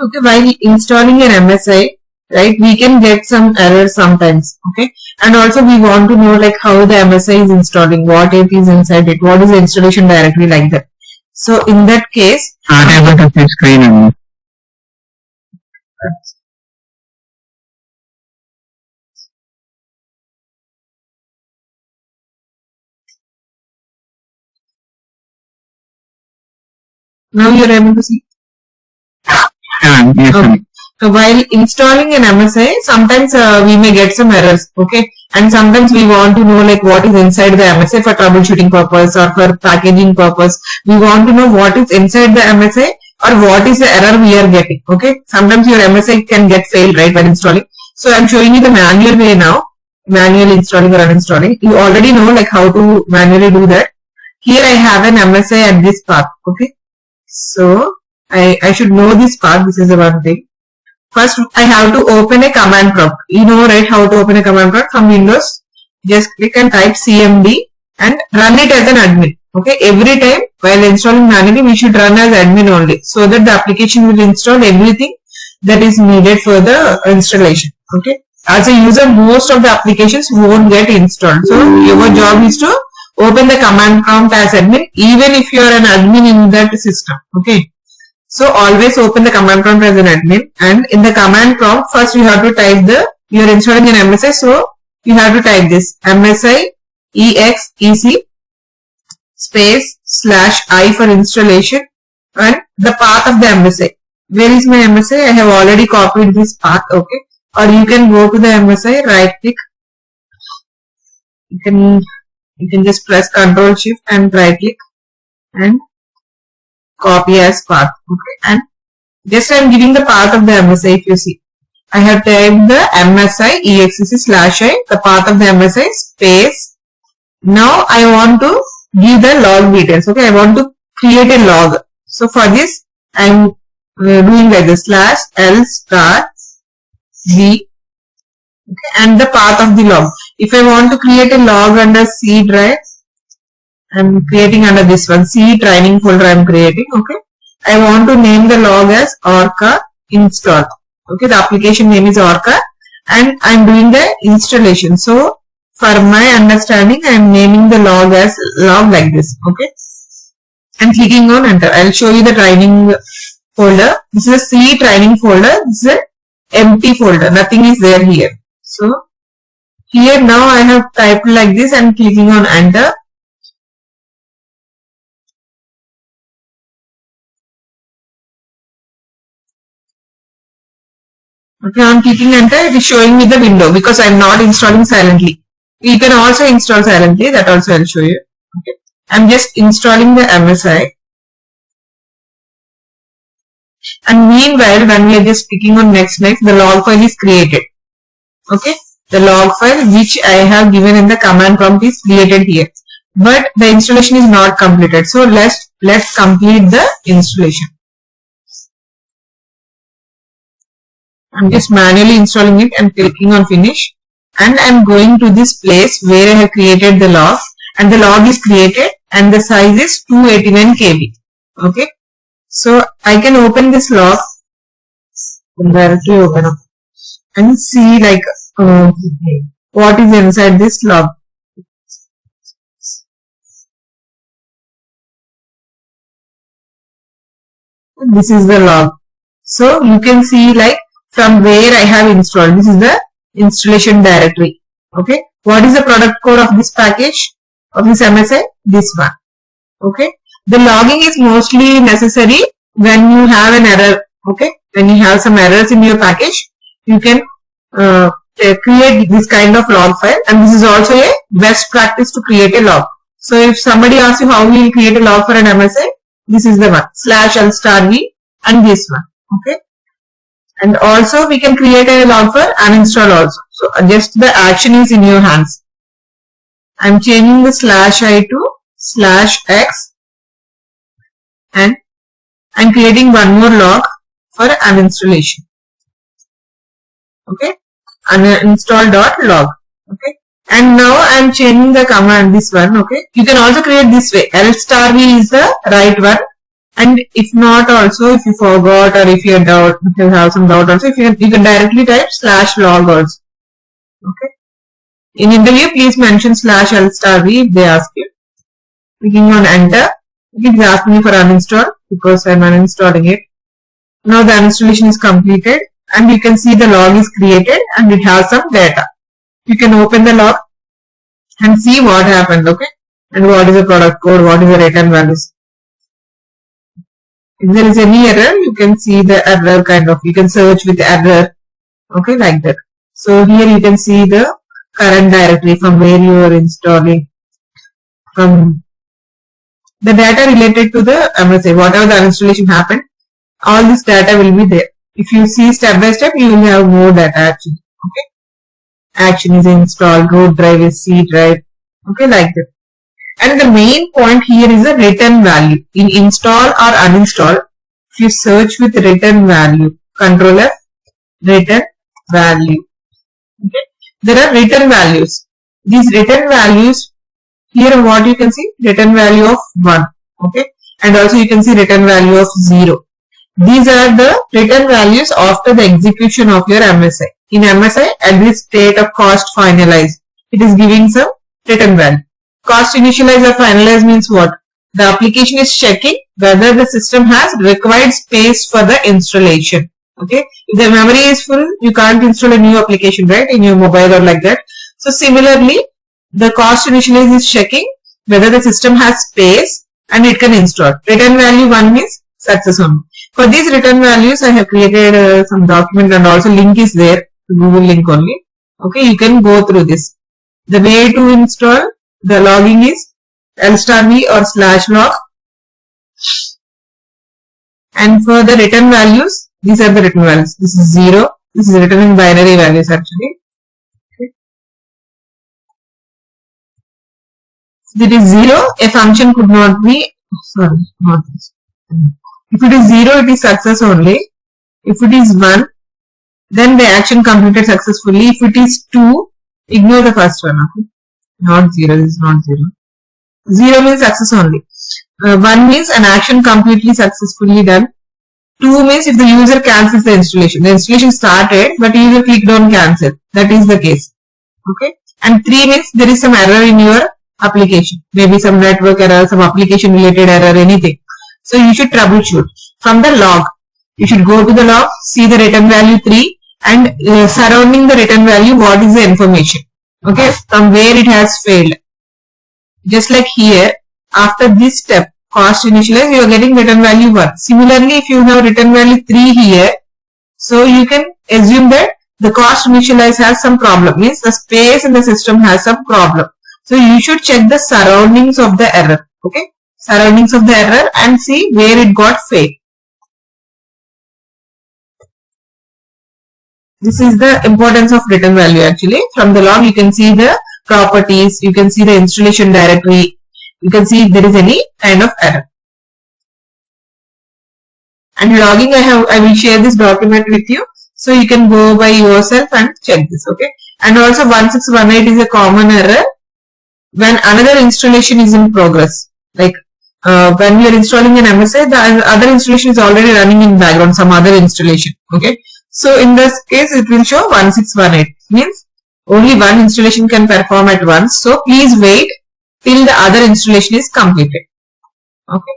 Okay, while installing an MSI, right, we can get some errors sometimes. Okay, and also we want to know like how the MSI is installing, what it is inside it, what is the installation directory, like that. So in that case, not able to see screen. now you're able to see. Yes, Okay. So while installing an MSI, sometimes we may get some errors, okay, and sometimes we want to know like what is inside the MSI for troubleshooting purpose or for packaging purpose. We want to know what is inside the MSI or what is the error we are getting, okay. Sometimes your MSI can get failed, right, while installing. So I'm showing you the manual way now, manual installing or uninstalling. You already know like how to manually do that. Here I have an MSI at this path, okay. So I should know this path. This is the one thing. First, I have to open a command prompt. You know, right, how to open a command prompt from Windows. Just click and type CMD and run it as an admin. Okay, every time while installing manually, we should run as admin only, so that the application will install everything that is needed for the installation. Okay, as a user, most of the applications won't get installed. So your job is to open the command prompt as admin, even if you are an admin in that system. Okay. So always open the command prompt as an admin, and in the command prompt first you have to type you are installing an MSI, so you have to type this MSI exec space /I for installation and the path of the MSI. Where is my MSI? I have already copied this path, okay. Or you can go to the MSI, right click. You can just press Ctrl Shift and right click and copy as path, okay. And just I am giving the path of the MSI. If you see, I have typed the MSI exec /I, the path of the MSI space. Now I want to give the log details, okay. I want to create a log. So for this I am doing like this /L *B, okay, and the path of the log. If I want to create a log under C drive, I am creating under this one, C training folder I am creating, okay. I want to name the log as Orca install, okay. The application name is Orca and I am doing the installation. So for my understanding, I am naming the log as log like this, okay. And clicking on enter. I will show you the training folder. This is a C training folder. This is a empty folder. Nothing is there here. So here now I have typed like this and clicking on enter. Okay, on clicking enter, it is showing me the window because I am not installing silently. You can also install silently, that also I will show you. Okay, I am just installing the MSI. And meanwhile, when we are just clicking on next, the log file is created. Okay, the log file which I have given in the command prompt is created here. But the installation is not completed. So let's complete the installation. I'm just manually installing it and clicking on finish, and I'm going to this place where I have created the log, and the log is created and the size is 289 KB. Okay, so I can open this log, directly open up and see like what is inside this log. This is the log. So you can see like from where I have installed. This is the installation directory. Okay. What is the product code of this package, of this MSI? This one. Okay. The logging is mostly necessary when you have an error. Okay. When you have some errors in your package, you can create this kind of log file, and this is also a best practice to create a log. So if somebody asks you how we will create a log for an MSI, this is the one, /L*V and this one. Okay. And also we can create a log for uninstall also. So just the action is in your hands. I'm changing the /I to /X, and I'm creating one more log for uninstallation. Okay, uninstall.log. Okay, and now I'm changing the command, this one. Okay, you can also create this way. L*V is the right one, And if not also, if you forgot or if you have some doubt also, you can directly type /log also. Okay. In interview, please mention /l*v if they ask you. Clicking on enter, it is asking me for uninstall because I am uninstalling it. Now the installation is completed and you can see the log is created and it has some data. You can open the log and see what happened, okay? And what is the product code, what is the return values. If there is any error, you can see the error kind of, you can search with error, okay, like that. So here you can see the current directory from where you are installing, from the data related to the MSI, whatever the installation happened, all this data will be there. If you see step by step, you will have more data actually, okay. Action is installed, root drive is C drive, okay, like that. And the main point here is the return value. In install or uninstall, if you search with return value, Control F, return value. Okay. There are return values. These return values, here what you can see, return value of 1. Okay. And also you can see return value of 0. These are the return values after the execution of your MSI. In MSI, at this state of cost finalized, it is giving some return value. Cost initialized or finalized means what? The application is checking whether the system has required space for the installation. Okay. If the memory is full, you can't install a new application, right, in your mobile or like that. So similarly, the cost initialized is checking whether the system has space and it can install. Return value 1 means success only. For these return values, I have created some document and also link is there, Google link only. Okay, you can go through this. The way to install the logging is l*v or /log. And for the return values, these are the return values. This is 0. This is written in binary values actually. Okay. If it is 0, a function could not be, sorry, not this. If it is 0, it is success only. If it is 1, then the action completed successfully. If it is 2, ignore the first one. Okay? Not 0, this is not 0. 0 means success only. 1 means an action completely successfully done. 2 means if the user cancels the installation. The installation started, but user clicked on cancel. That is the case. Okay. And 3 means there is some error in your application. Maybe some network error, some application related error, anything. So you should troubleshoot. From the log, you should go to the log, see the return value 3 and surrounding the return value, what is the information. Okay. From where it has failed. Just like here, after this step, cost initialize, you are getting return value 1. Similarly, if you have return value 3 here, so you can assume that the cost initialize has some problem, means the space in the system has some problem. So you should check the surroundings of the error, okay, surroundings of the error and see where it got failed. This is the importance of return value actually. From the log, you can see the properties, you can see the installation directory, you can see if there is any kind of error. And logging, I will share this document with you, so you can go by yourself and check this, okay. And also 1618 is a common error when another installation is in progress. Like when you are installing an MSI, the other installation is already running in background, some other installation, okay. So in this case, it will show 1618, means only one installation can perform at once. So please wait till the other installation is completed. Okay.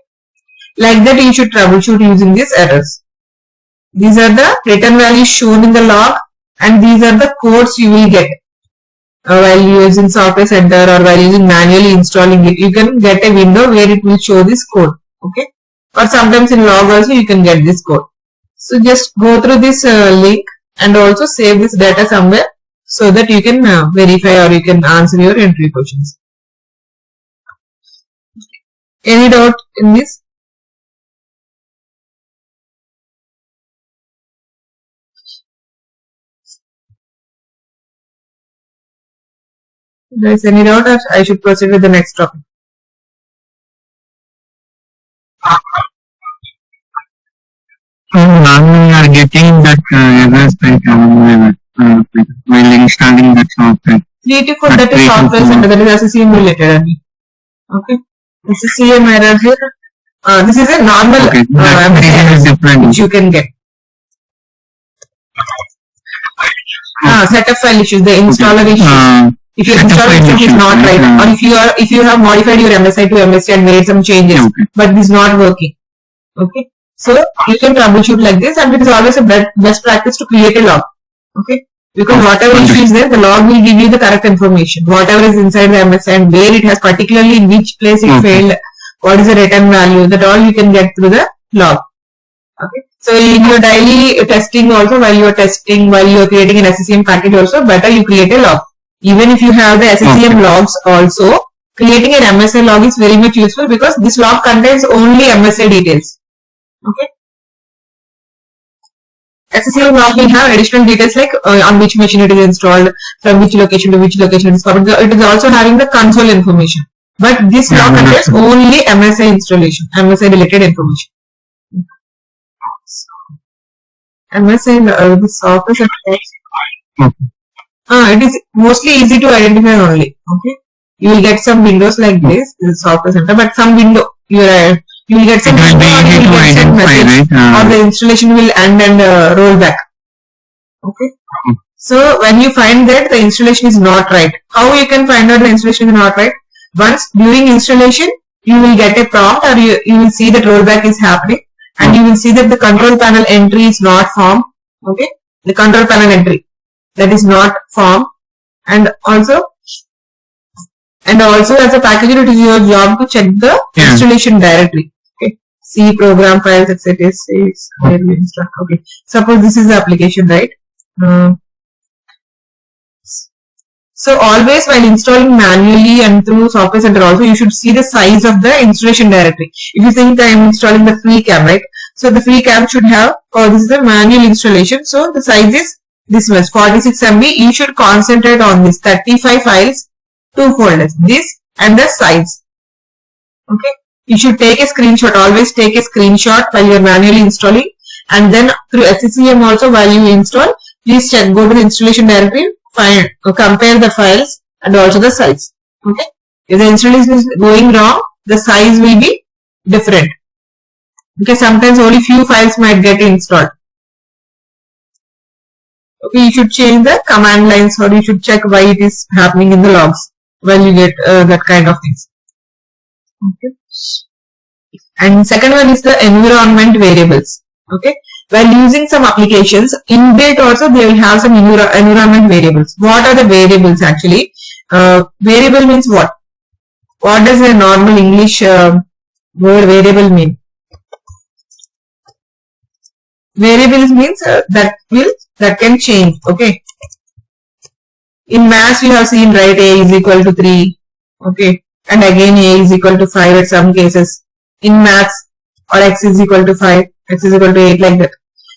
Like that, you should troubleshoot using these errors. These are the return values shown in the log and these are the codes you will get while using Software Center or while using manually installing it. You can get a window where it will show this code. Okay. Or sometimes in log also you can get this code. So just go through this link and also save this data somewhere so that you can verify or you can answer your entry questions. Any doubt in this? If there is any doubt, I should proceed with the next topic. Now we are getting that errors like while installing that software. 3 to 4, that is Software Center, that is SCCM related. Okay. SCCM error here. This is a normal Okay. That is different. which you can get. Setup file issues, the installer issues. If your installer issue is not right, or if you have modified your MSI to MSC and made some changes, but this is not working. Okay, so you can troubleshoot like this, and it is always a best practice to create a log. Okay, because whatever issue is there, the log will give you the correct information. Whatever is inside the MSI and where it has, particularly in which place it failed, what is the return value, that all you can get through the log. Okay. So in your daily testing also, while you are testing, while you are creating an SCCM package also, better you create a log. Even if you have the SCCM logs also, creating an MSA log is very much useful because this log contains only MSA details. Okay. SCCM log will have additional details like on which machine it is installed, from which location to which location it is covered. It is also having the console information. But this log contains only MSA installation, MSA related information. MSI, the software settings. It is mostly easy to identify only. Okay, you will get some windows like this, the software center, but some window you will get some window or you will get some message, or the installation will end and roll back. Okay, so when you find that the installation is not right, how you can find out the installation is not right? Once during installation, you will get a prompt, or you will see that rollback is happening. And you will see that the control panel entry is not formed. Okay, the control panel entry that is not formed, and also as a packager, it is your job to check the installation directory. Okay, C program files, etc. Okay, suppose this is the application, right? So always while installing manually and through Software Center also, you should see the size of the installation directory. If you think I am installing the free cam, right? So the free cam should have, this is a manual installation. So the size is this much, 46 MB. You should concentrate on this 35 files, 2 folders, this and the size. Okay. You should take a screenshot, always take a screenshot while you are manually installing, and then through SCCM also while you install, please check, go to the installation directory, find, compare the files and also the size. Okay, if the installation is going wrong, the size will be different because sometimes only few files might get installed. Okay, you should change the command lines, or you should check why it is happening in the logs when you get that kind of things. Okay, and second one is the environment variables. Okay, while using some applications, inbuilt also they will have some environment variables. What are the variables actually? Variable means what? What does a normal English word variable mean? Variables means that can change. Okay. In maths, you have seen, right? A is equal to 3. Okay, and again A is equal to 5 at some cases. In maths, or X is equal to 5, X is equal to 8, like that.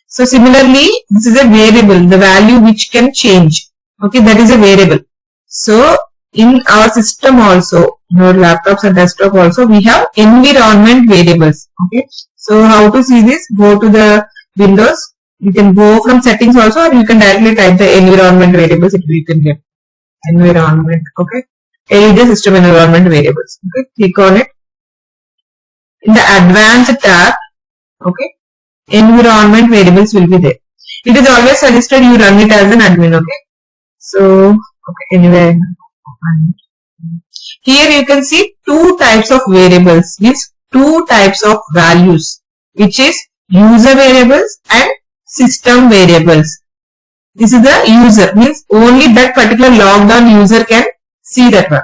So similarly, this is a variable, the value which can change. Okay, that is a variable. So in our system also, your laptops and desktop also, we have environment variables. Okay, so how to see this? Go to the Windows. You can go from settings also, or you can directly type the environment variables. You can get environment. Okay, the system environment variables. Okay, click on it. In the advanced tab, okay, environment variables will be there. It is always suggested you run it as an admin. Okay, so okay, anyway, here you can see 2 types of variables, means 2 types of values, which is user variables and system variables. This is the user, means only that particular logged on user can see that one.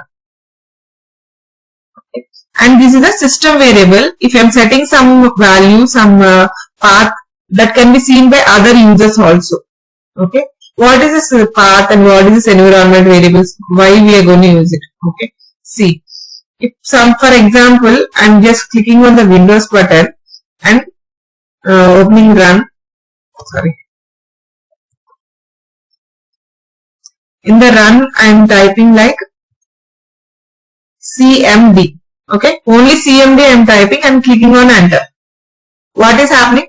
Okay. And this is a system variable. If I am setting some value, some path, that can be seen by other users also. Okay, what is this path and what is this environment variables? Why we are going to use it? Okay, see, if for example, I am just clicking on the Windows button and opening run. Sorry. In the run, I am typing like CMD. Okay, only CMD I am typing and clicking on enter. What is happening?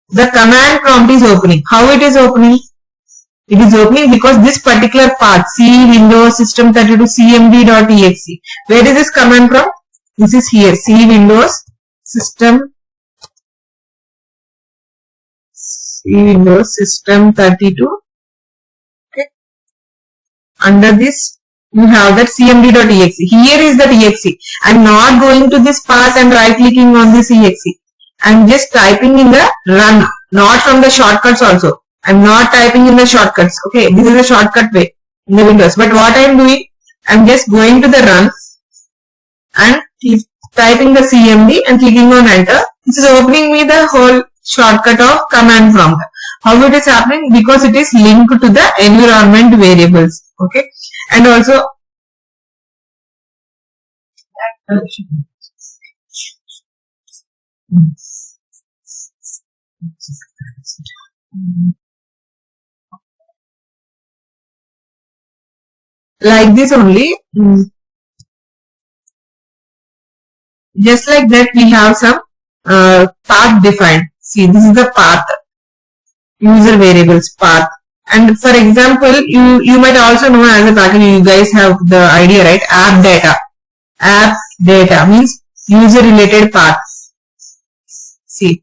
The command prompt is opening. How it is opening? It is opening because this particular path, C Windows System32 CMD.exe. Where is this command prompt? This is here, C Windows System 32. Okay. Under this, you have that cmd.exe. Here is the exe. I'm not going to this path and right clicking on this exe. I'm just typing in the run, not from the shortcuts also. I'm not typing in the shortcuts. Okay, this is a shortcut way in the Windows. But what I'm doing, I'm just going to the run and typing the cmd and clicking on enter. This is opening me the whole shortcut of command prompt. How it is happening? Because it is linked to the environment variables. Okay, and also like this only. Just like that, we have some path defined. See, this is the path, user variables path. And for example, you might also know as a package, you guys have the idea, right? App data. App data means user related paths. See,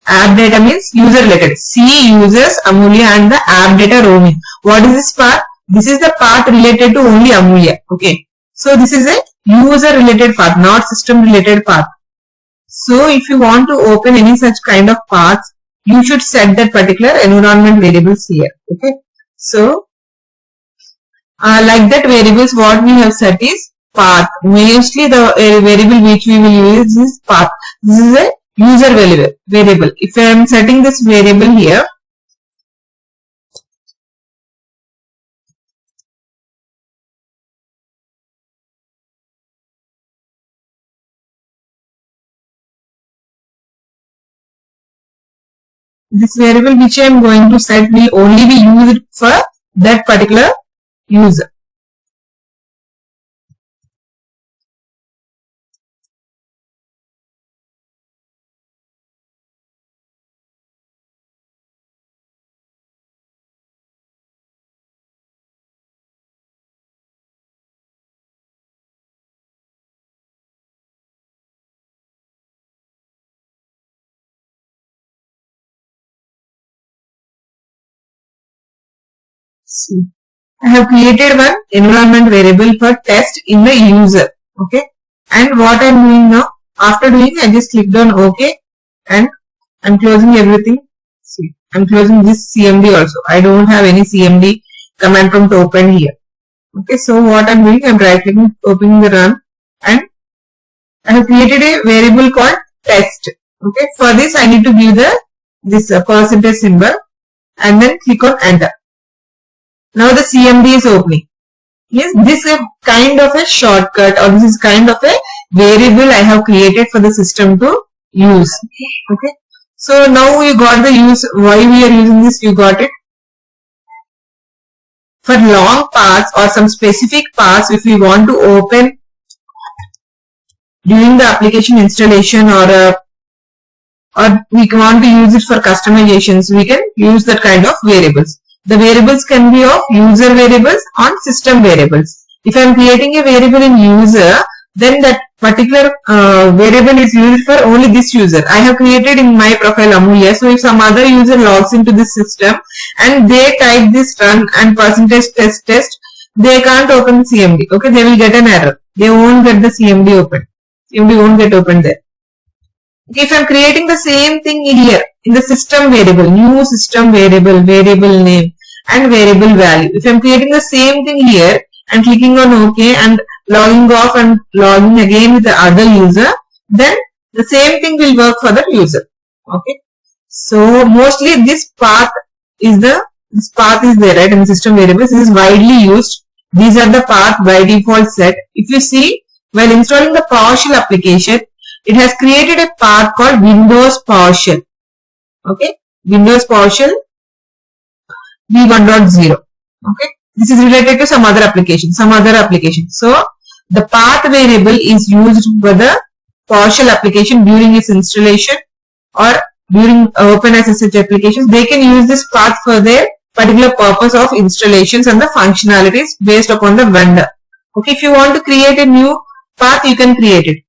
app data means user related. C users Amulya and the app data roaming. What is this path? This is the path related to only Amulya. Okay. So this is a user related path, not system related path. So if you want to open any such kind of paths, you should set that particular environment variables here. Okay. So like that variables, what we have set is path. Mostly the variable which we will use is path. This is a user variable. If I am setting this variable here, this variable which I am going to set will only be used for that particular user. See, I have created one environment variable for test in the user. Okay. And what I am doing now, after doing, I just clicked on OK and I'm closing everything. See, I'm closing this CMD also. I don't have any CMD command prompt open here. Okay. So what I'm doing, I'm right clicking, opening the run, and I have created a variable called test. Okay. For this, I need to give this percentage symbol and then click on enter. Now the CMD is opening. Yes, this is a kind of a shortcut, or this is kind of a variable I have created for the system to use. Okay. So now you got the use, why we are using this, you got it. For long paths or some specific paths, if we want to open during the application installation, or we want to use it for customizations, we can use that kind of variables. The variables can be of user variables or system variables. If I am creating a variable in user, then that particular variable is used for only this user. I have created in my profile Amulya. So if some other user logs into this system and they type this run and percentage test, they can't open the CMD. Okay, they will get an error. They won't get the CMD open. CMD won't get open there. Okay, if I am creating the same thing here in the system variable, new system variable, variable name and variable value. If I am creating the same thing here and clicking on OK and logging off and logging again with the other user, then the same thing will work for the user. Okay. So mostly this path is there, right, in the system variables. This is widely used. These are the path by default set. If you see, while installing the PowerShell application, it has created a path called Windows PowerShell. Okay, Windows PowerShell v1.0. Okay, this is related to some other application. So the path variable is used for the PowerShell application during its installation or during open SSH applications. They can use this path for their particular purpose of installations and the functionalities based upon the vendor. Okay, if you want to create a new path, you can create it.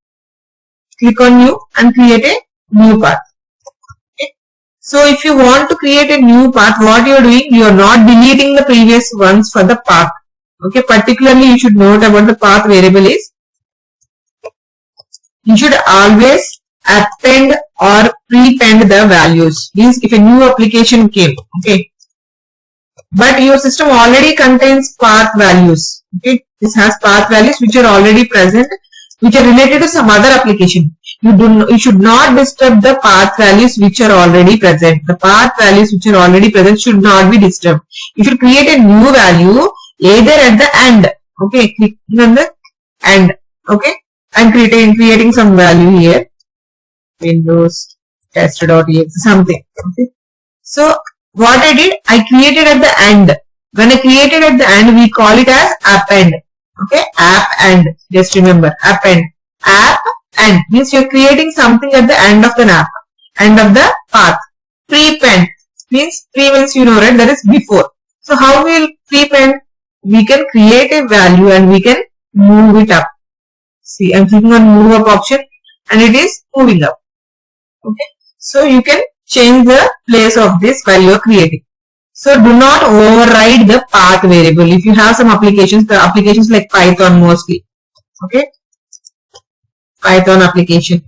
click on new and create a new path. Okay. So if you want to create a new path, what you are doing, you are not deleting the previous ones for the path. Okay, particularly you should note about the path variable is, you should always append or prepend the values. Means if a new application came, okay, but your system already contains path values. Okay, this has path values which are already present, which are related to some other application. You should not disturb the path values which are already present. The path values which are already present should not be disturbed. You should create a new value either at the end. Okay, click on the end. Okay, I'm creating some value here. Windows test.exe something. Okay. So what I did, I created at the end. When I created at the end, we call it as append. Okay, append. Just remember, append. Append means you're creating something at the end of the app, end of the path. Prepend means pre means you know, right? That is before. So how will prepend? We can create a value and we can move it up. See, I'm clicking on move up option and it is moving up. Okay, so you can change the place of this while you are creating. So do not override the path variable. If you have some applications, the applications like Python mostly. Okay, Python application.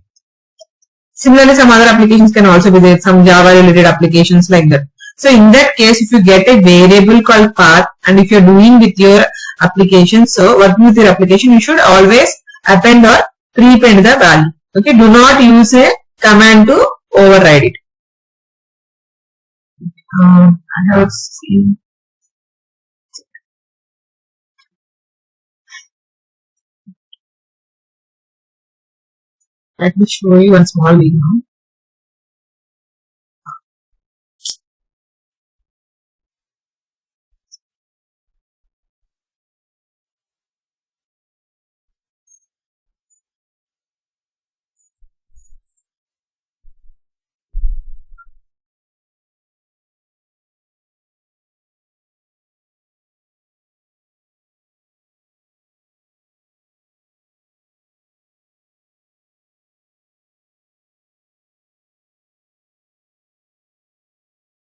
Similarly, some other applications can also be there, some Java related applications like that. So in that case, if you get a variable called path and if you're doing with your application, so working with your application, you should always append or prepend the value. Okay, do not use a command to override it. I have seen. Let me show you one small video.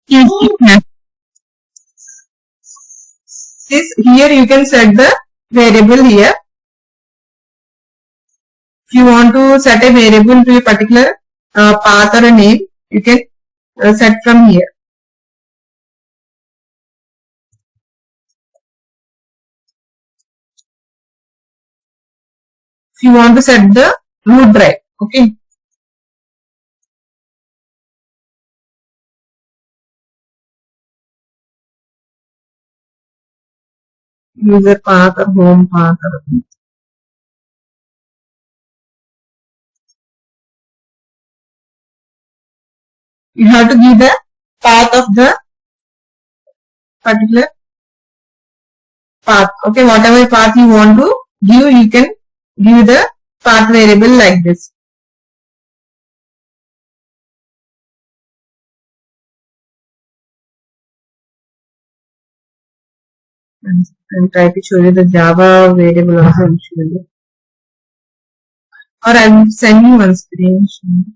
Yes, yes. This here you can set the variable here. If you want to set a variable to a particular path or a name, you can set from here. If you want to set the root drive, okay. User path or home path or you have to give the path of the particular path. Okay, whatever path you want to give, you can give the path variable like this. And I'll try to show you the Java variable also. I'll show you. Or I'll send you one screenshot.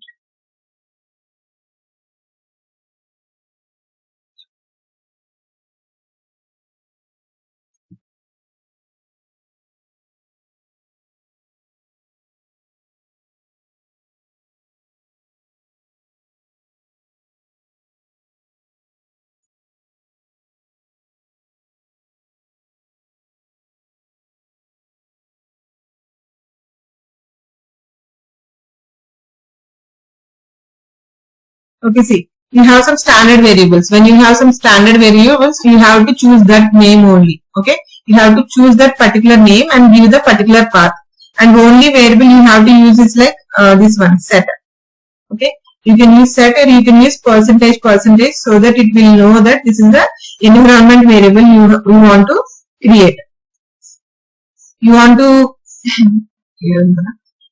Okay, see, you have some standard variables. When you have some standard variables, you have to choose that name only. Okay, you have to choose that particular name and give the particular path. And only variable you have to use is like this one, set. Okay, you can use set or you can use percentage so that it will know that this is the environment variable you want to create. You want to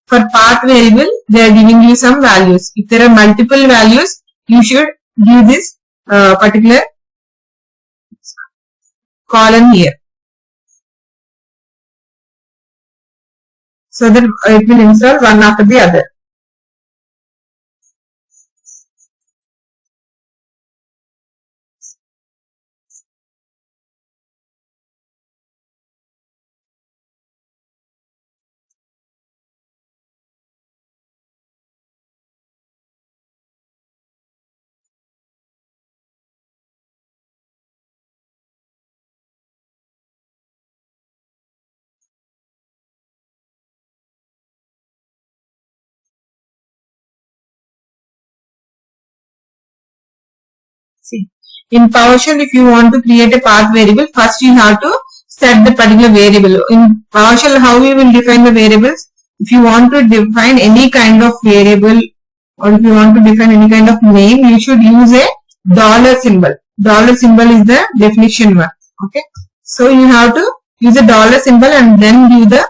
for path variable, they are giving you some values. If there are multiple values, you should give this particular column here, so that it will install one after the other. See, in PowerShell, if you want to create a path variable, first you have to set the particular variable. In PowerShell, how we will define the variables? If you want to define any kind of variable, or if you want to define any kind of name, you should use a dollar symbol. Dollar symbol is the definition one. Okay. So you have to use a dollar symbol and then give the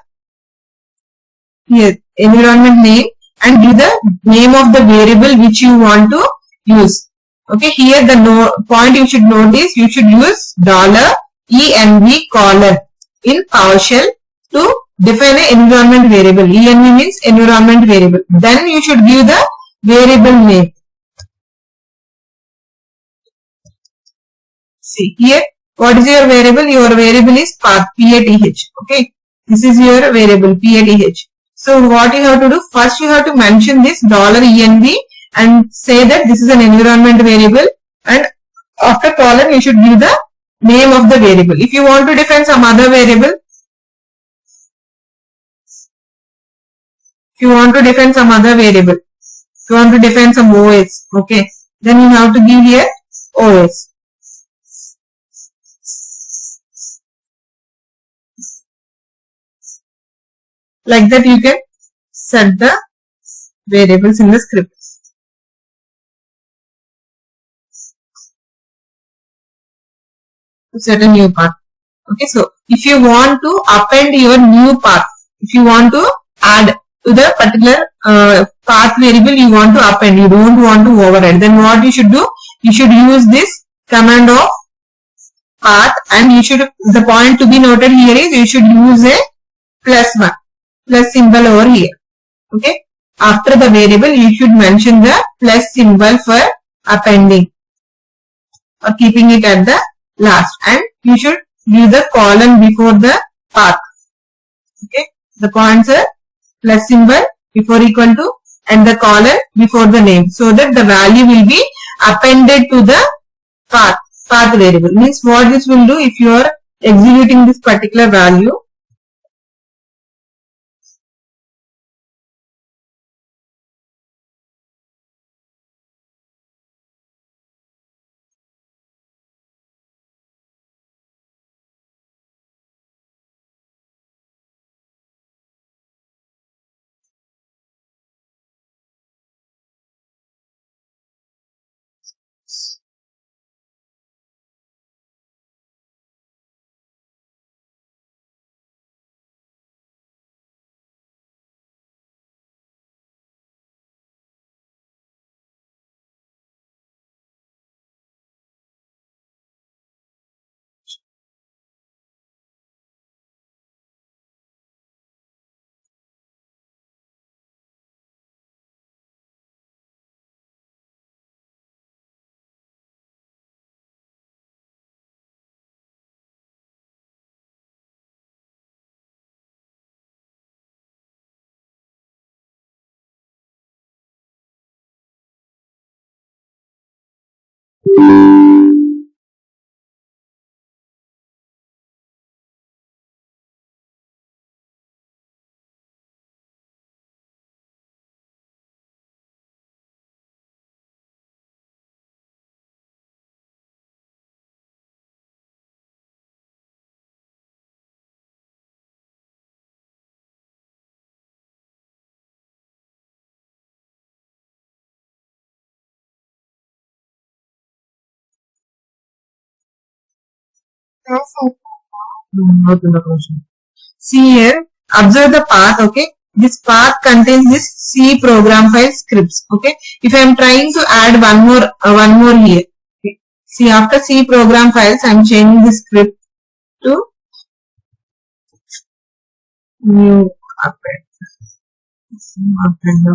environment name and give the name of the variable which you want to use. Okay, here the point you should notice, you should use $env colon in PowerShell to define an environment variable. Env means environment variable. Then you should give the variable name. See here, what is your variable? Your variable is path, PATH. Okay, this is your variable, PATH. So what you have to do, first you have to mention this $env and say that this is an environment variable, and after colon you should give the name of the variable. If you want to define some other variable, if you want to define some other variable, if you want to define some OS, okay, then you have to give here OS. Like that you can set the variables in the script. To set a new path. Okay, so if you want to append your new path, if you want to add to the particular path variable you want to append, you don't want to override, then what you should do? You should use this command of path, and you should, the point to be noted here is you should use a +1, plus symbol over here. Okay, after the variable you should mention the plus symbol for appending or keeping it at the last, and you should give the colon before the path. Okay, the points are plus symbol before equal to and the colon before the name, so that the value will be appended to the path variable. Means what this will do, if you are executing this particular value, see here, observe the path. Okay, this path contains this C program file scripts. Okay, if I am trying to add one more here, okay. See, after C program files, I am changing the script to new append.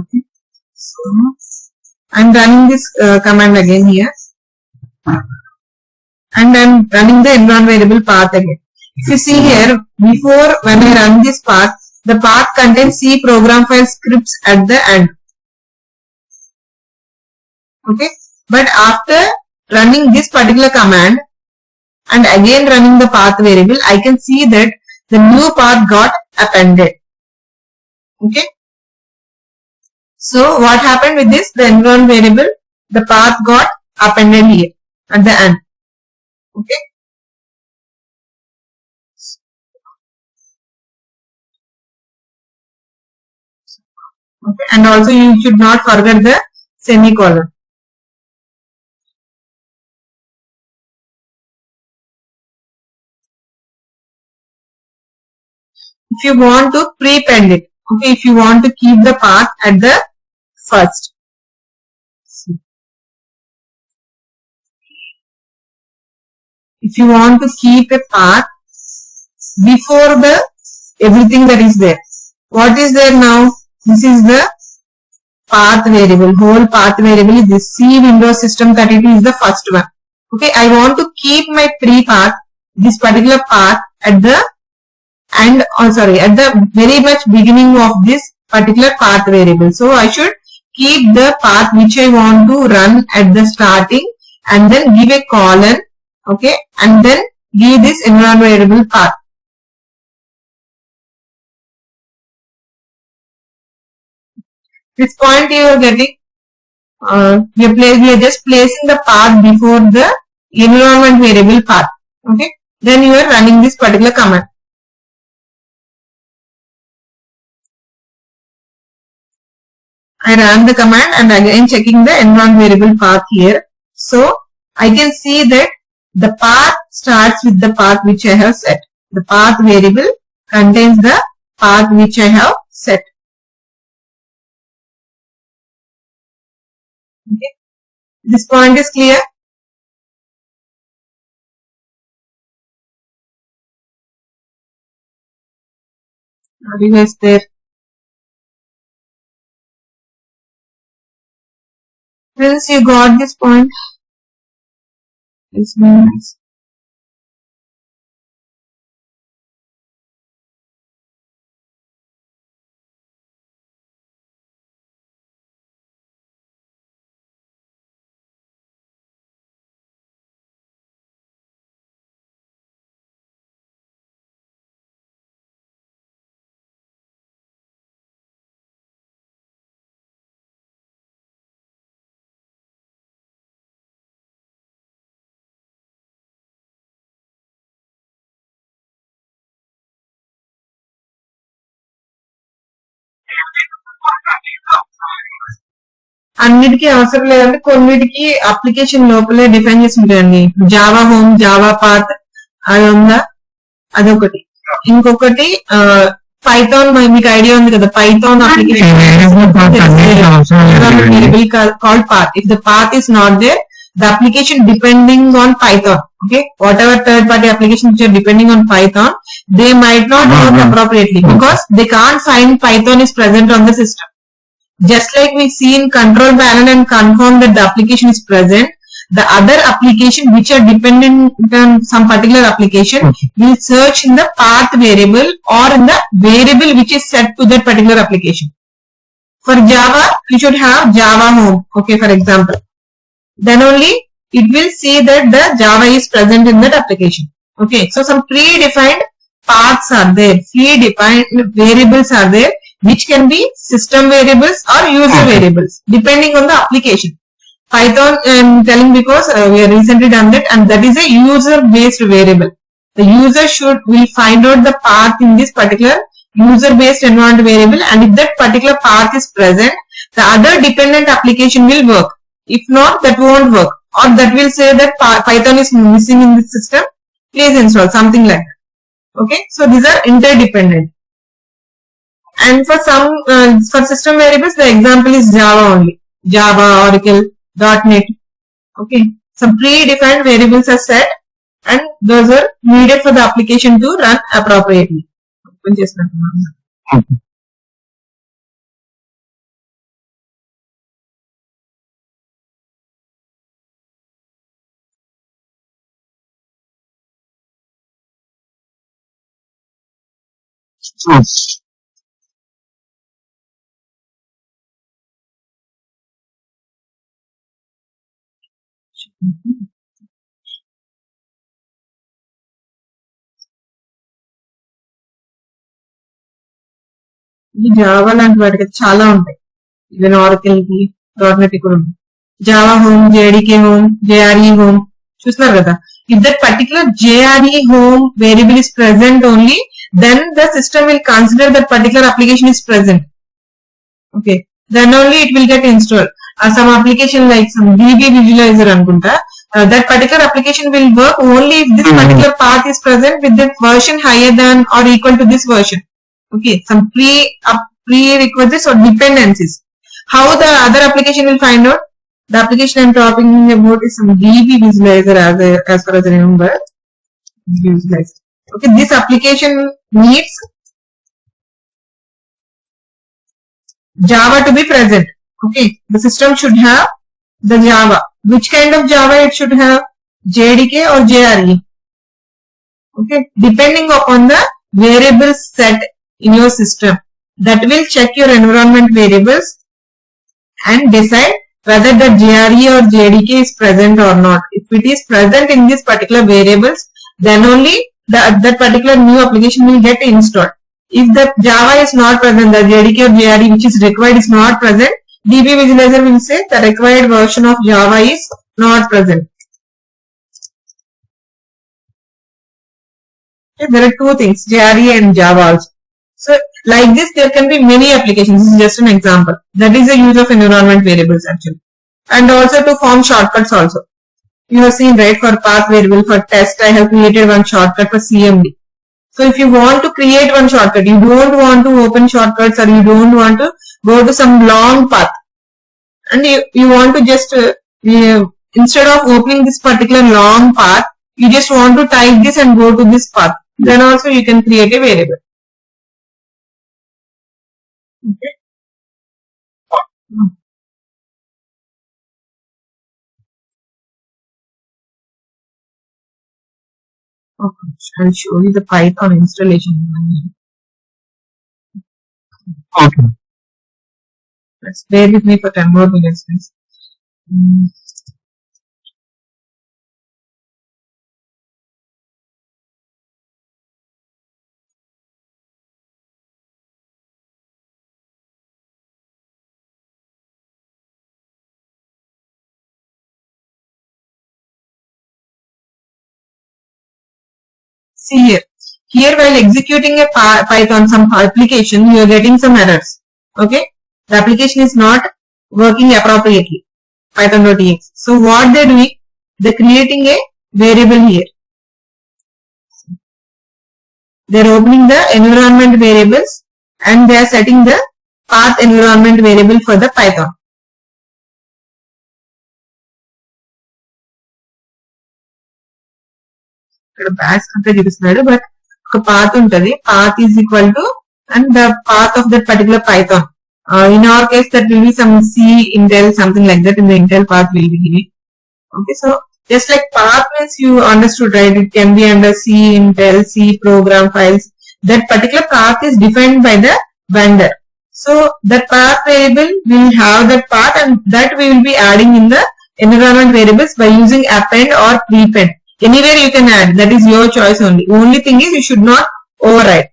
Okay, so I am running this command again here, and I am running the environment variable path again. If you see here, before when I run this path, the path contains C program file scripts at the end. Okay, but after running this particular command and again running the path variable, I can see that the new path got appended. Okay, so what happened with this? The environment variable, the path got appended here, at the end. Okay. Okay. And also you should not forget the semicolon. If you want to prepend it, okay, if you want to keep the path at the first. If you want to keep a path before the everything that is there. What is there now? This is the path variable. Whole path variable is this. C Windows System 32 is the first one. Okay, I want to keep my pre-path, this particular path at the and at the very much beginning of this particular path variable. So I should keep the path which I want to run at the starting and then give a colon, okay, and then give this environment variable path. This point you are getting, we are just placing the path before the environment variable path, okay, then you are running this particular command. I ran the command and again checking the environment variable path here. So I can see that the path starts with the path which I have set. The path variable contains the path which I have set. Okay. This point is clear? Are you guys there? Since you got this point, it's very nice. అన్నిటికీ అవసరం లేదంటే కొన్నిటికి application లోపలే define చేసి ఉంటాయండి. Java home, Java path అది ఉందా, అదొకటి. ఇంకొకటి పైథాన్, మీకు ఐడియా ఉంది కదా, Python application called path. If the path is not there, the application depending on Python, okay, whatever third party applications which are depending on Python, they might not work appropriately because they can't find Python is present on the system. Just like we see in control panel and confirm that the application is present, the other application which are dependent on some particular application will search in the path variable or in the variable which is set to that particular application. For Java, you should have Java home, okay, for example. Then only it will see that the Java is present in that application. Okay, so some predefined paths are there, predefined variables are there, which can be system variables or user variables depending on the application. Python I am telling because we have recently done that, and that is a user based variable. The user will find out the path in this particular user based environment variable, and if that particular path is present, the other dependent application will work. If not, that won't work, or that will say that Python is missing in this system, please install, something like that. Okay, so these are interdependent. And for some for system variables, the example is Java only. Java, Oracle, .NET. Okay, some predefined variables are set, and those are needed for the application to run appropriately. ఈ Java లాంటి వాటికి చాలా ఉంటాయి. Even Oracle కి, .NET కూడా ఉంది. Java home, JDK home, JRE home, చూస్తున్నారు కదా. If that particular JRE home variable is present only, then the system will consider that particular application is present. Okay, then only it will get installed. Some application like some DB visualizer అనుకుంటా, that particular application will work only if this particular path is present with the version higher than or equal to this version. Okay, some prerequisites or dependencies. How the other application will find out? The application I'm talking about is some DB visualizer as far as I remember. Visualizer. Okay, this application needs Java to be present. Okay, the system should have the Java. Which kind of Java it should have? JDK or JRE? Okay, depending upon the variables set in your system, that will check your environment variables and decide whether the JRE or JDK is present or not. If it is present in these particular variables, then only that particular new application will get installed. If the Java is not present, the JDK or JRE which is required is not present, DB visualizer will say the required version of Java is not present. Okay, there are two things, JRE and Java also. So like this, there can be many applications. This is just an example. That is the use of environment variables actually. And also to form shortcuts also. You have seen, right, for path variable, for test, I have created one shortcut for CMD. So if you want to create one shortcut, you don't want to open shortcuts or you don't want to go to some long path. And you want to just, instead of opening this particular long path, you just want to type this and go to this path. Then also you can create a variable. Okay. Okay, I'll show you the Python installation. Okay. Let's bear with me for 10 more minutes, please. See here. Here while executing a Python, some application, you are getting some errors. Okay. The application is not working appropriately. Python.exe. So what they're doing, they're creating a variable here. They're opening the environment variables and they are setting the path environment variable for the Python. ఇక్కడ backs అంతా చూపిస్తున్నాడు, but ఒక path ఉంటుంది, path is equal to and the path of that particular Python. In our case, that will be some C, Intel, something like that. In the Intel path will be given. Okay, so just like path means you understood, right? It can be under C, Intel, C program files. That particular path is defined by the vendor. So that path variable will have that path and that we will be adding in the environment variables by using append or prepend. Anywhere you can add, that is your choice only. Only thing is you should not override.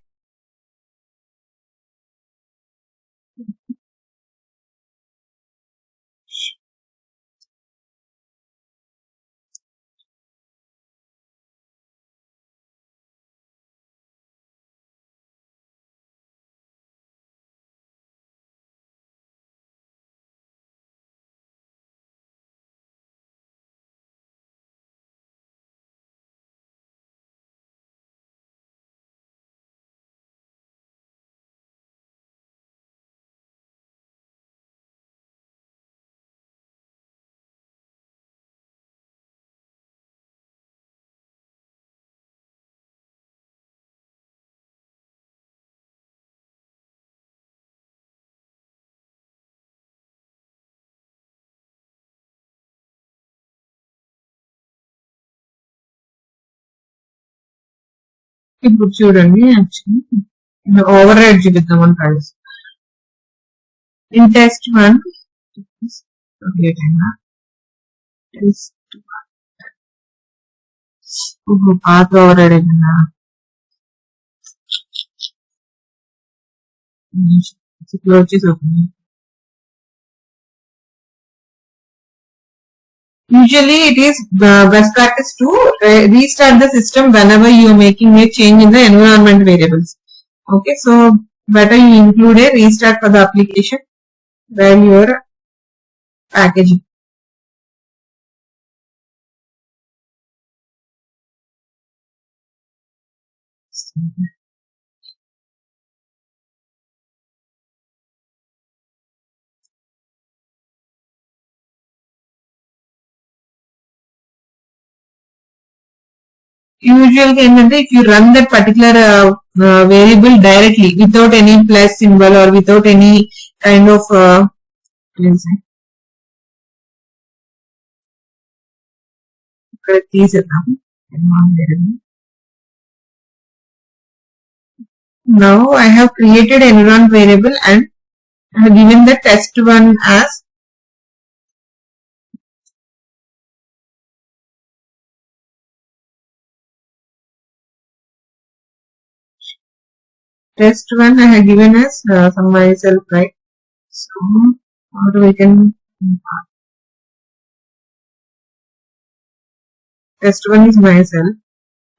ఇప్పుడు చూడండి, actually over ride చూపిద్దామని friends. In test 1 పాత over ride అయిపోయిందా, close చేసి open Usually it is best practice to restart the system whenever you are making a change in the environment variables. Okay, so better you include a restart for the application while you are packaging. Usually if you run that particular variable directly without any plus symbol or without any kind of now I have created an environment variable and I have given the test1 as test1. I have given as some myself, right? So how do we can test1 is myself.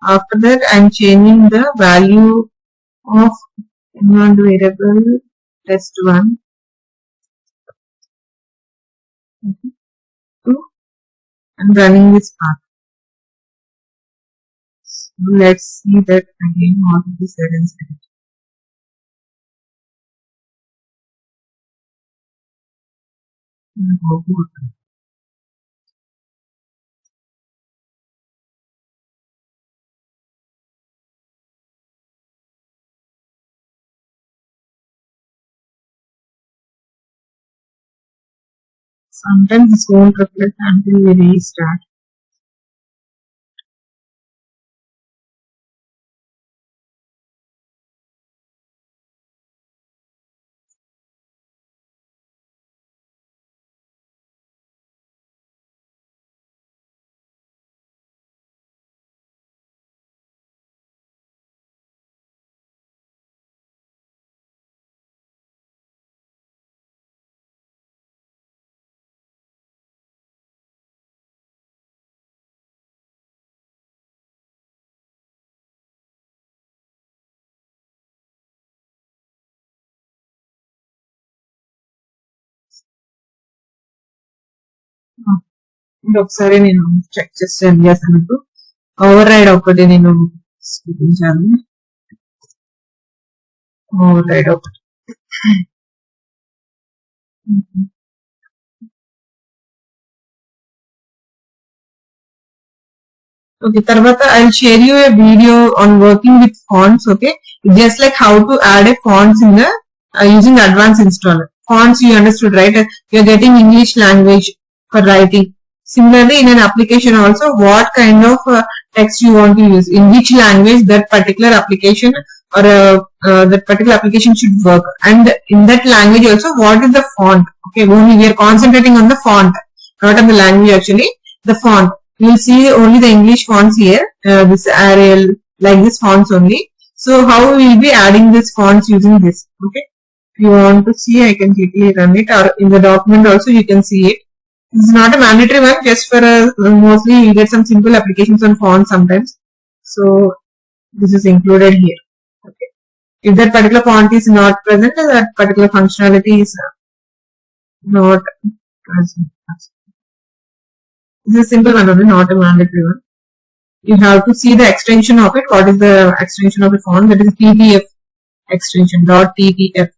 After that I am changing the value of environment variable test1 to and running this path. So let's see that again what is there inside. Sometimes this won't reflect until we restart. ఒకసారి నేను check చేసి send చేస్తాను మీకు over ride ఒకటి నేను చూపించాను over ride ఒకటి okay తర్వాత I'll share you a video on working with fonts. Okay, just like how to add a fonts in the using advanced installer. Fonts you understood, right? You're getting English language for writing. Similarly, in an application also, what kind of text you want to use, in which language that particular application or that particular application should work, and in that language also, what is the font? Okay, only we are concentrating on the font, not on the language actually. The font. You will see only the English fonts here, this Arial, like this fonts only. So how we will be adding this fonts using this? Okay, if you want to see, I can quickly run it, or in the document also you can see it. This is not a mandatory one, just for mostly you get some simple applications on fonts sometimes. So this is included here. Okay, if that particular font is not present, that particular functionality is not present. This is a simple one only, not a mandatory one. You have to see the extension of it. What is the extension of the font? That is TTF extension, .TTF.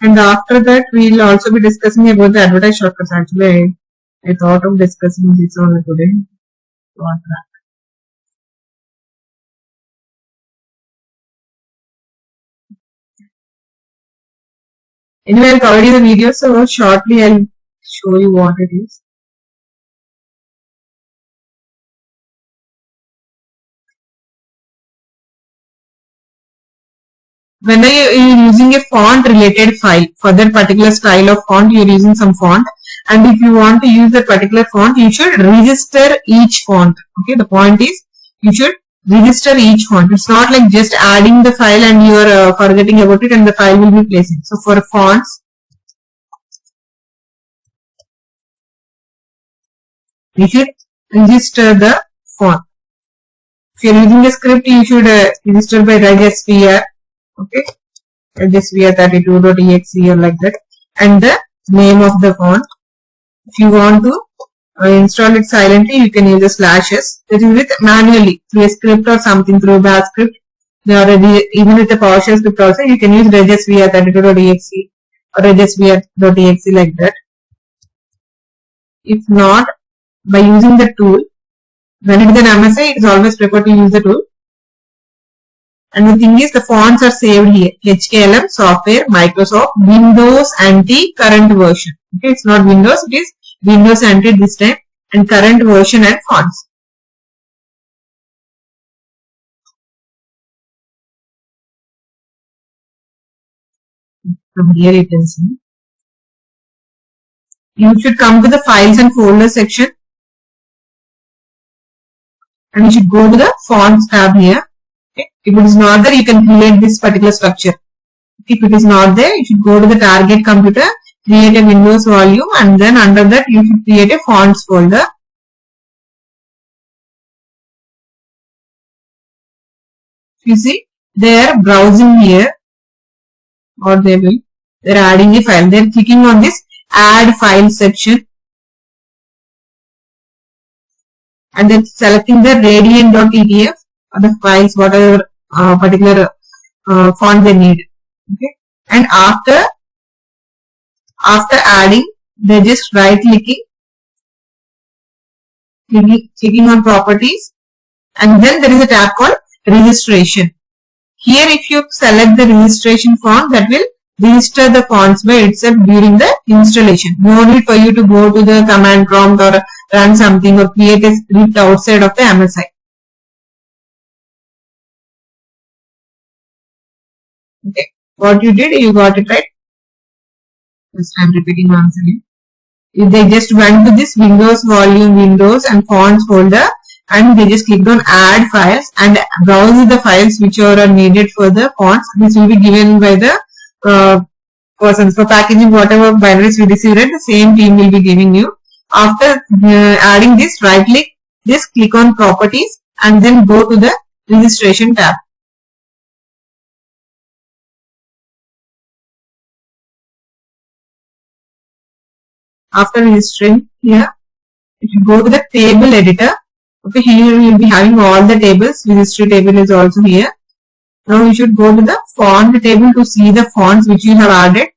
And after that, we'll also be discussing about the advertised shortcuts. Actually, I thought of discussing this only today. Anyway, I've covered the video, so shortly I'll show you what it is. When you're using a font related file, for that particular style of font, you're using some font, and if you want to use that particular font, you should register each font. Okay, the point is you should register each font. It's not like just adding the file and you are forgetting about it and the file will be placing. So for fonts, you should register the font. If you are using a script, you should register by regsvr. Okay, regsvr32.exe or like that, and the name of the font. If you want to install it silently, you can use the slashes. That is with manually through a script or something, through a bash script. Even with the PowerShell script also, you can use regsvr32.exe or regsvr.exe like that. If not, by using the tool, when it is an MSI, it is always preferred to use the tool. And the thing is, the fonts are saved here. HKLM, software, Microsoft, Windows NT, current version. Okay, it's not Windows, it is Windows NT this time, and current version and fonts. From here you can see. You should come to the files and folders section. And you should go to the fonts tab here. Okay. If it is not there, you can create this particular structure. If it is not there, you should go to the target computer, create a Windows volume, and then under that you should create a fonts folder. You see, they are browsing here, or they are adding a file. They are clicking on this add file section, and then selecting the radiant.etf or the files, whatever particular font they need. Okay, and after adding, they just right clicking on properties, and then there is a tab called registration. Here if you select the registration font, that will register the fonts by itself during the installation. No need for you to go to the command prompt or run something or create a script outside of the MSI. Okay, what you did, you got it right. Just I'm repeating once again. If they just went to this Windows volume, Windows and fonts folder, and they just clicked on add files and browse the files which are needed for the fonts. This will be given by the persons. For packaging, whatever binaries we received, the same team will be giving you. After adding this, right click, just click on properties and then go to the registration tab. After registering here, you should go to the table editor. Okay, here you will be having all the tables. Registry table is also here. Now you should go to the font table to see the fonts which you have added.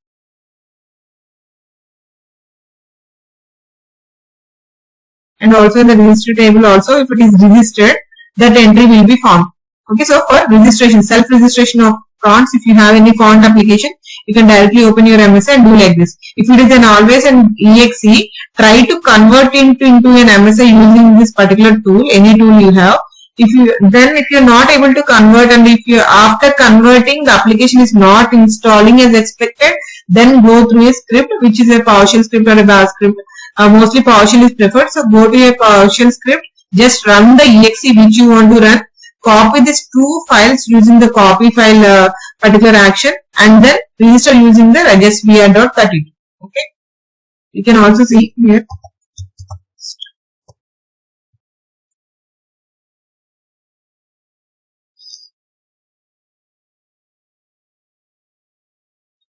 And also in the registry table also, if it is registered, that entry will be found. Okay, so for registration, self-registration of fonts, if you have any font application, you can directly open your MSI and do like this. If it is an always an exe, try to convert it into an MSI using this particular tool, any tool you have. If you're not able to convert, and if you after converting the application is not installing as expected, then go through a script which is a PowerShell script or a bash script. Mostly PowerShell is preferred, so go to a PowerShell script, just run the exe which you want to run, copy these two files using the copy file particular action, and then register using the regsvr.32. Okay, you can also see here.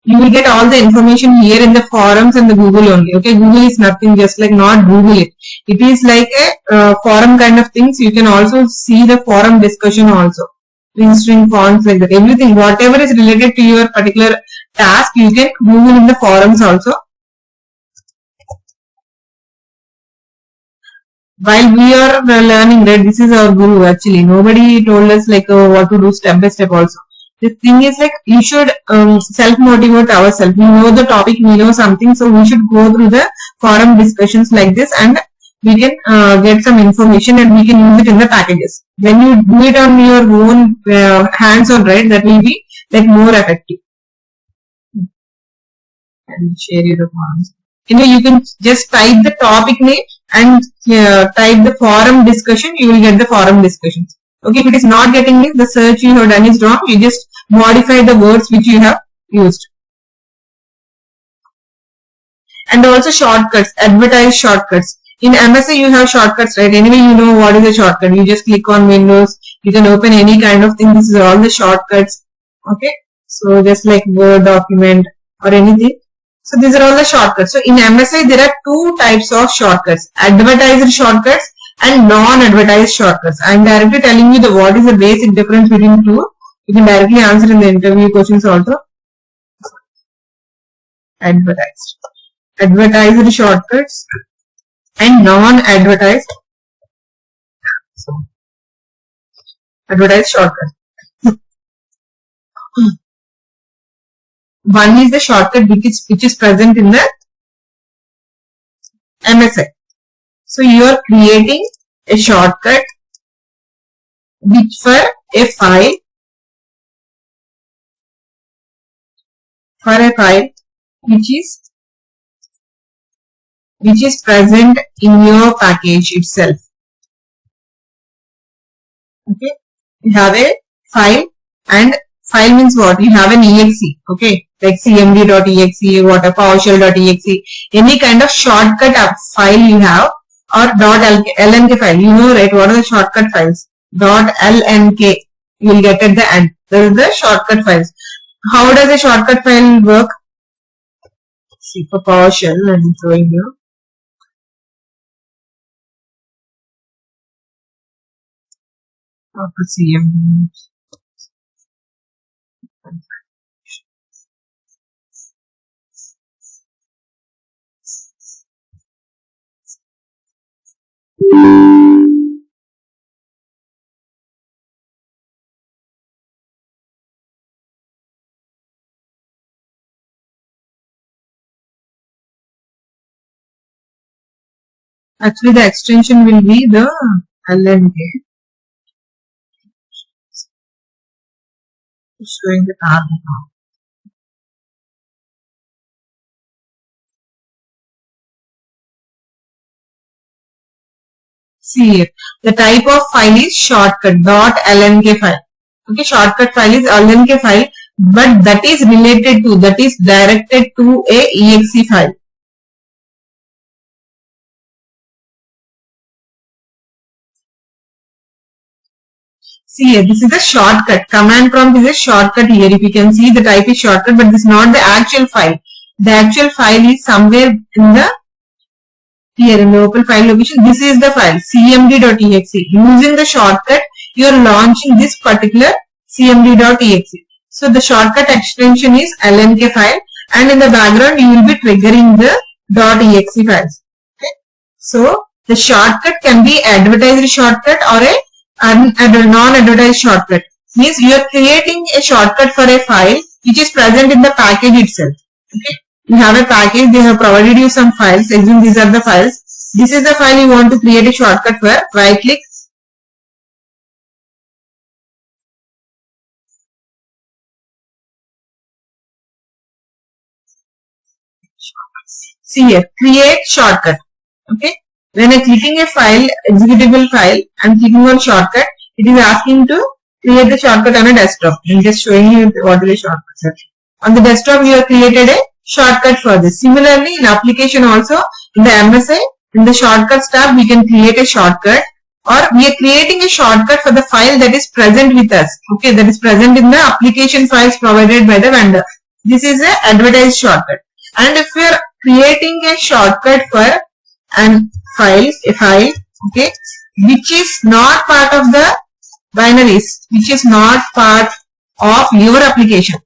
You will get all the information here in the forums and the Google only. Okay, Google is nothing, just like not Google it. It is like a forum kind of things. You can also see the forum discussion also. Registering fonts like that. Everything, whatever is related to your particular task, you can Google in the forums also. While we are learning that, this is our guru actually. Nobody told us like what to do step by step also. The thing is like you should self-motivate ourselves. We know the topic, we know something, so we should go through the forum discussions like this, and we can get some information and we can use it in the packages. When you do it on your own hands-on, right, that will be like more effective. And share your forums. You can just type the topic name and type the forum discussion. You will get the forum discussions. Okay, if it is not getting it, the search you have done is wrong. You just modify the words which you have used. And also shortcuts, advertise shortcuts. In MSA you have shortcuts, right? Anyway, you know what is a shortcut. You just click on Windows. You can open any kind of thing. This is all the shortcuts. Okay. So just like Word document or anything. So these are all the shortcuts. So in MSI there are two types of shortcuts. Advertised shortcuts and non-advertised shortcuts. I am directly telling you what is the basic difference between two. You can directly answer in the interview questions also. Advertised. Advertised shortcuts and non-advertised advertised shortcut. One is the shortcut which is present in the MSI. So you are creating a shortcut which for a file which is present in your package itself. Okay, you have a file, and file means what? You have an exe, okay, like cmd.exe, what a PowerShell.exe, any kind of shortcut file you have, or .lnk file. You know, right? What are the shortcut files? .lnk. You will get at the end. This is the shortcut files. How does a shortcut file work? See, for PowerShell, I'm showing you. For CMD. Actually, the extension will be the LNK. Showing the target now. See here, the type of file is shortcut .lnk file. Okay, shortcut file is LNK file, but that is related to, that is directed to a exe file. See here, this is a shortcut. Command prompt is a shortcut here. If you can see, the type is shortcut, but this is not the actual file. The actual file is somewhere in the here in the open file location. This is the file cmd.exe. Using the shortcut, you are launching this particular cmd.exe. So the shortcut extension is lnk file, and in the background you will be triggering the .exe files. Okay. So the shortcut can be advertised shortcut or a non-advertised shortcut. Means you are creating a shortcut for a file which is present in the package itself. Okay. You have a package, they have provided you some files. Assume these are the files. This is the file you want to create a shortcut for. Right click. See here, create shortcut. Okay. When I clicking a file, executable file, I'm clicking on shortcut. It is asking to create the shortcut on a desktop. I'm just showing you what is a shortcut. On the desktop, you have created a shortcut for this. Similarly, in application also, in the MSI, in the shortcuts tab, we can create a shortcut, or we are creating a shortcut for the file that is present with us. Okay, that is present in the application files provided by the vendor. This is a advertised shortcut. And if we are creating a shortcut for a file, okay, which is not part of the binaries, which is not part of your application.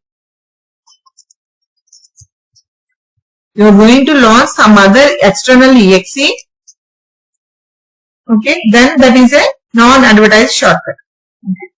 You are going to launch some other external exe. Okay, then that is a non-advertised shortcut. Okay.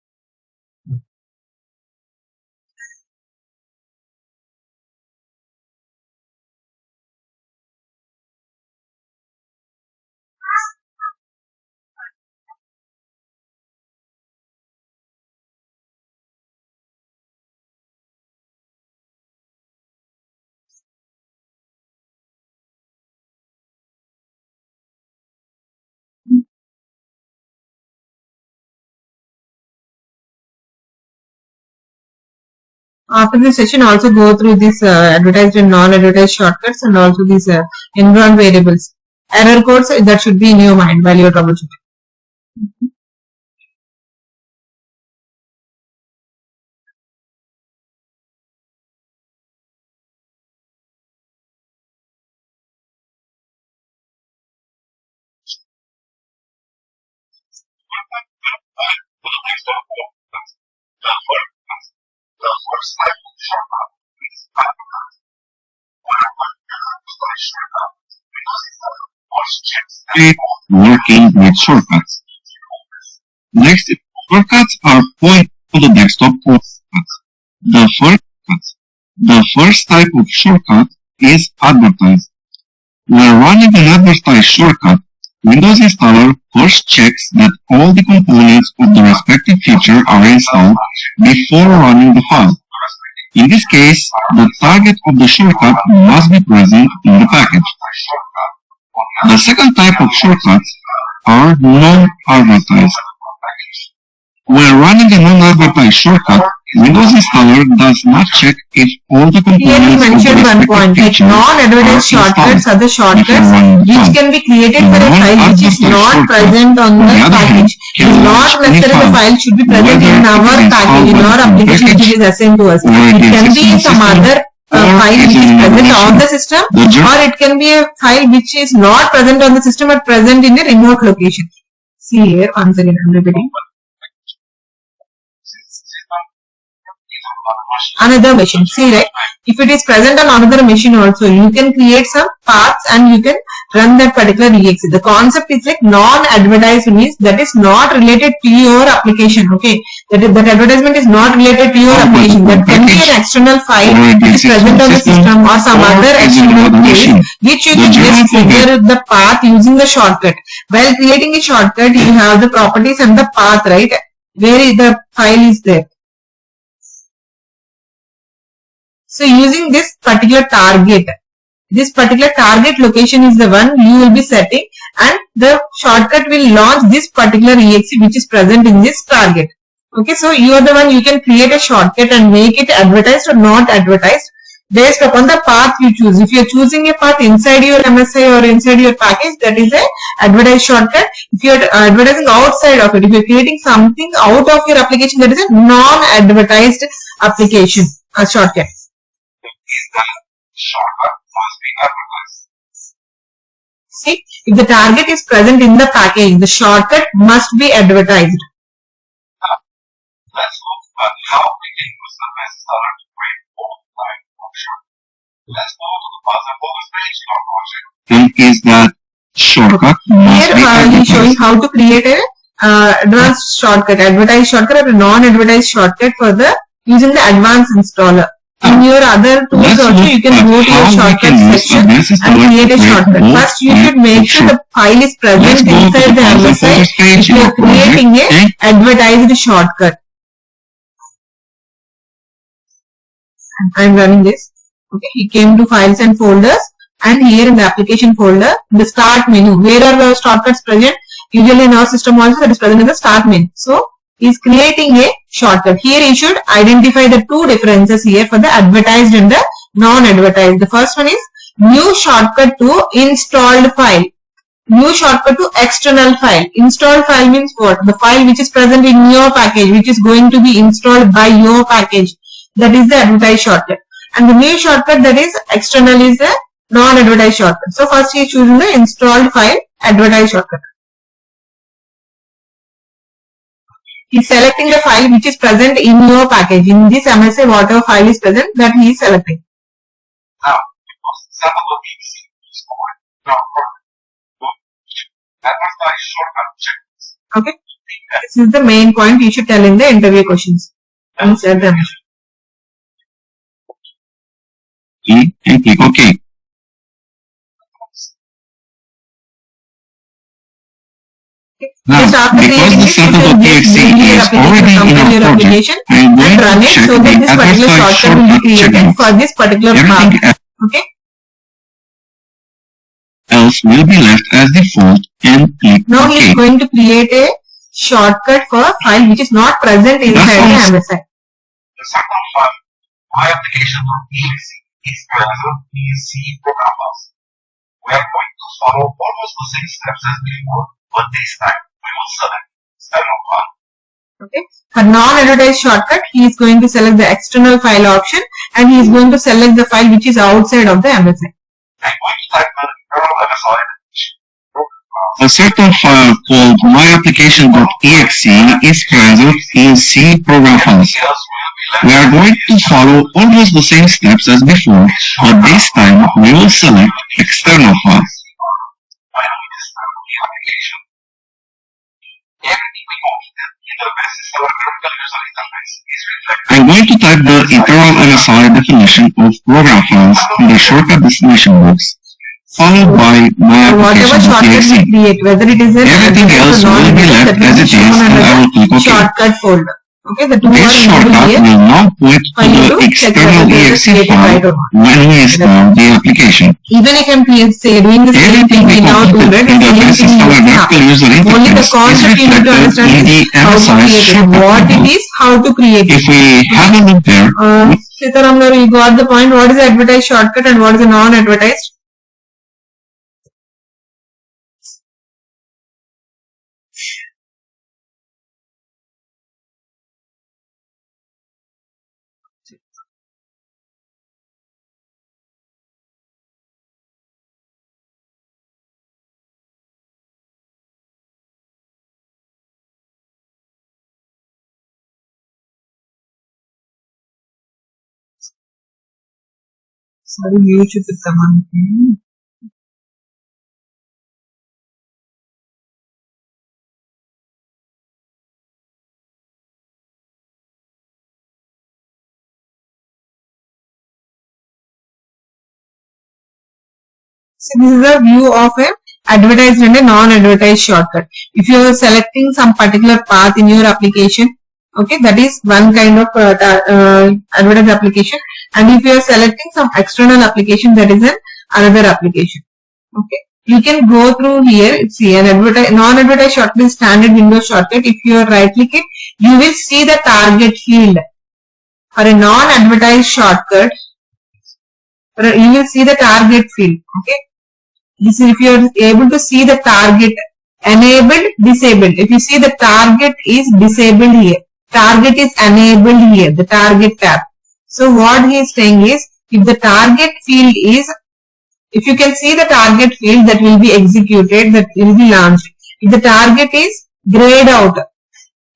After this session, also go through this advertised and non-advertised shortcuts and also these environment variables. Error codes that should be in your mind while you're troubleshooting. Working with shortcuts. Next, shortcuts are point to the desktop shortcuts. The first type of shortcut is advertised. When running an advertised shortcut, Windows installer first checks that all the components of the respective feature are installed before running the file. In this case, the target of the shortcut must be present in the package. The second type of shortcuts are non-advertised. When running a non-advertised shortcut, Windows installer does not check if all the components Here you mentioned one point, like non-advertised shortcuts are the shortcuts which can be created for a file which is not present on the package. It is not necessarily the file should be present in our package, in our application which is assigned to us. It can be some other file which is present on the system, or it can be a file which is not present on the system but present in a remote location. See here, once again I am repeating. Another machine. See, right? If it is present on another machine also, you can create some paths and you can run that particular exe. The concept is like non-advertised means that is not related to your application. Okay, that advertisement is not related to your application. That can be an external file which is present on the system or some other external place which you can just figure the path using the shortcut. While creating a shortcut, you have the properties and the path, right? Where the file is there. So using this particular target location is the one you will be setting, and the shortcut will launch this particular exe which is present in this target. Okay, so you are the one, you can create a shortcut and make it advertised or not advertised based upon the path you choose. If you are choosing a path inside your MSI or inside your package, that is a advertised shortcut. If you are advertising outside of it, if you are creating something out of your application, that is a non-advertised application or shortcut. Shortcut must be advertised. See, if the target is present in the package, the shortcut must be advertised. Let's look at how we can use the bestseller to create both types of shortcut. Let's go to the other bonus page in our project. And is that shortcut must be advertised. Here showing how to create a advanced shortcut, advertised shortcut or a non-advertised shortcut for the using the advanced installer. In your other tools also, you can go to your shortcut section and create a shortcut. First, you should make sure the file is present inside the MSI if you are creating a advertised shortcut. I am running this. Okay, he came to files and folders, and here in the application folder, the start menu, where are the shortcuts present? Usually in our system also that is present in the start menu. So, he is creating a shortcut. Here you should identify the two differences here for the advertised and the non-advertised. The first one is new shortcut to installed file. New shortcut to external file. Installed file means what? The file which is present in your package, which is going to be installed by your package. That is the advertised shortcut. And the new shortcut that is external is the non-advertised shortcut. So first he is choosing the installed file advertised shortcut. He is selecting the file which is present in your package. In this MSI, whatever file is present, that he is selecting. Now, because example of BBC is over. Now, advertised shortcut checklist. Okay. This is the main point you should tell in the interview questions. Insert them. And click OK. Now, because the sample.txt is already in our project, I am going to check so that this particular shortcut will be created for this particular path. Okay. Else will be left as default and click Now OK. he is going to create a shortcut for a file which is not present inside the MSI. The sample file My application.exe is present in C program files. We are going to follow almost the same steps as before, but this time we will select external file. Okay. For non-advertised shortcut, he is going to select the external file option and he is going to select the file which is outside of the MSI. I'm going to type the internal MSI. A certain file called myapplication.exe is present in C program files. We are going to follow almost the same steps as before, but this time we will select external files. I'm going to type the internal MSI definition of program files in the shortcut destination box, followed by whatever shortcut we myapplication.exe. create, whether it is an Everything else will be left as it is, and I will click OK. shortcut folder. Okay, the two This shortcut will now point to the external exe file when we install the application. Even if I'm doing the same thing we now do it, in the best installer graphical user only the interface is concept you need to reflected understand in the is how to MSI create it, shortcut what it window. is, how to create it. If we have a look there, Sitaram, you got the point. What is the advertised shortcut and what is the non-advertised? Sorry, mute should someone. So this is a view of a advertised and a non-advertised shortcut. If you are selecting some particular path in your application, okay, that is one kind of advertised application, and if you are selecting some external application, that is another application. Okay, you can go through here. See, an non-advertised shortcut is standard Windows shortcut. If you right click it, you will see the target field. For a non-advertised shortcut, you will see the target field. Okay. This is if you are able to see the target enabled, disabled. If you see the target is disabled here, target is enabled here, the target tab. So what he is saying is, if the target field is, if you can see the target field that will be executed, that will be launched. If the target is grayed out,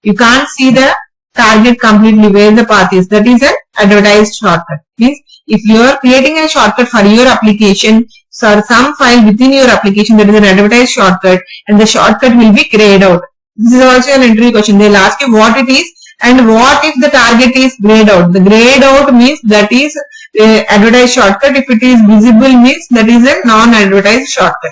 you can't see the target completely where the path is. That is an advertised shortcut. Means if you are creating a shortcut for your application, so some file within your application, that is an advertised shortcut, and the shortcut will be grayed out. This is also an interview question. They will ask you what it is and what if the target is grayed out. The grayed out means that is a advertised shortcut. If it is visible means that is a non-advertised shortcut.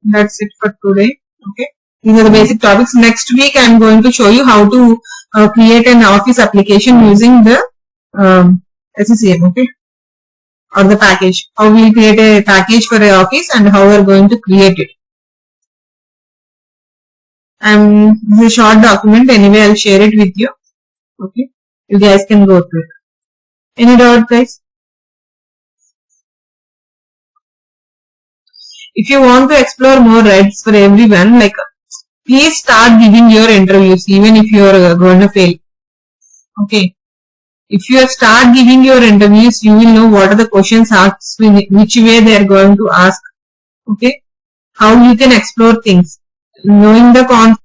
That's it for today. Okay. These are the basic topics. Next week I am going to show you how to create an Office application using the SCCM, okay, or the package. How we will create a package for a Office and how we are going to create it. This is a short document. Anyway, I will share it with you. Okay, you guys can go through it. Any doubt, guys? If you want to explore more rights for everyone, like, please start giving your interviews even if you are going to fail. Okay. If you start giving your interviews, you will know what are the questions asked, which way they are going to ask. Okay. How you can explore things. Knowing the concept